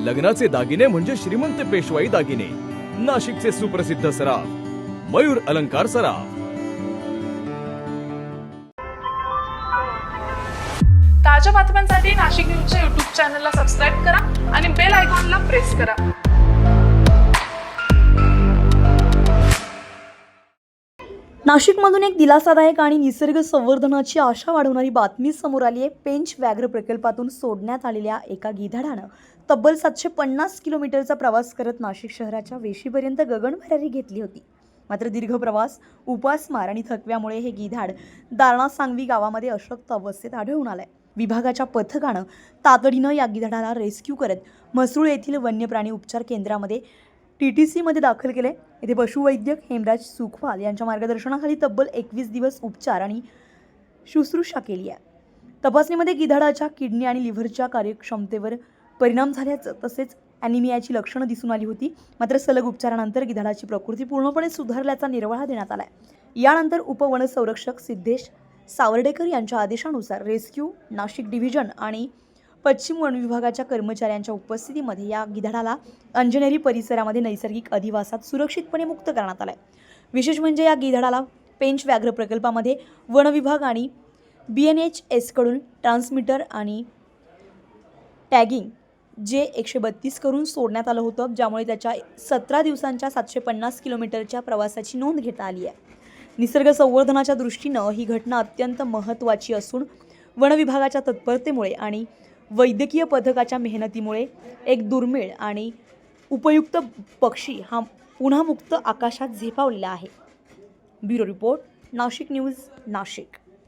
लग्नाचे दागिने म्हणजे श्रीमंत पेशवाई दागिने, नाशिकचे सुप्रसिद्ध सराफ मयूर अलंकार सराफ। ताज्या बातम्यांसाठी नाशिक न्यूजच्या YouTube चॅनलला सबस्क्राईब करा आणि बेल आयकॉनला प्रेस करा। नाशिकमधून एक दिलासादायक आणि निसर्ग संवर्धनाची आशा वाढवणारी बातमी समोर आली आहे। पेंच व्याघ्र प्रकल्पातून सोडण्यात आलेल्या एका गिधाडानं तब्बल 750 किलोमीटरचा प्रवास करत नाशिक शहराच्या वेशीपर्यंत गगनभरारी घेतली होती। मात्र दीर्घ प्रवास, उपासमार आणि थकव्यामुळे हे गिधाड दारणा सांगवी गावामध्ये अशक्त अवस्थेत आढळून आलंय। विभागाच्या पथकानं तातडीनं या गिधाडाला रेस्क्यू करत म्हसरूळ येथील वन्यप्राणी उपचार केंद्रामध्ये TTC मध्ये दाखल केले। येथे पशुवैद्यक हेमराज सुखवाल यांच्या मार्गदर्शनाखाली तब्बल 21 दिवस उपचार आणि शुश्रूषा केली आहे। तपासणीमध्ये गिधाडाच्या किडनी आणि लिव्हरच्या कार्यक्षमतेवर परिणाम झाल्याचं तसेच ॲनिमियाची लक्षणं दिसून आली होती। मात्र सलग उपचारानंतर गिधाडाची प्रकृती पूर्णपणे सुधारल्याचा निर्वाळा देण्यात आला आहे। यानंतर उपवनसंरक्षक सिद्धेश सावर्डेकर यांच्या आदेशानुसार रेस्क्यू, नाशिक डिव्हिजन आणि पश्चिम वन विभागाच्या कर्मचाऱ्यांच्या उपस्थितीमध्ये या गिधाडाला अंजनेरी परिसरामध्ये नैसर्गिक अधिवासात सुरक्षितपणे मुक्त करण्यात आलाय। विशेष म्हणजे या गिधाडाला पेंच व्याघ्र प्रकल्पामध्ये वन विभाग आणि BNHS कडून ट्रान्समीटर आणि टॅगिंग J132 करून सोडण्यात आलं होतं, ज्यामुळे त्याच्या 17 दिवसांच्या 750 किलोमीटरच्या प्रवासाची नोंद घेता आली आहे। निसर्ग संवर्धनाच्या दृष्टीनं ही घटना अत्यंत महत्त्वाची असून वन विभागाच्या तत्परतेमुळे आणि वैद्यकीय पथकाच्या मेहनतीमुळे एक दुर्मिळ आणि उपयुक्त पक्षी हा पुन्हा मुक्त आकाशात झेपावलेला आहे। Bureau report, Nashik news, Nashik.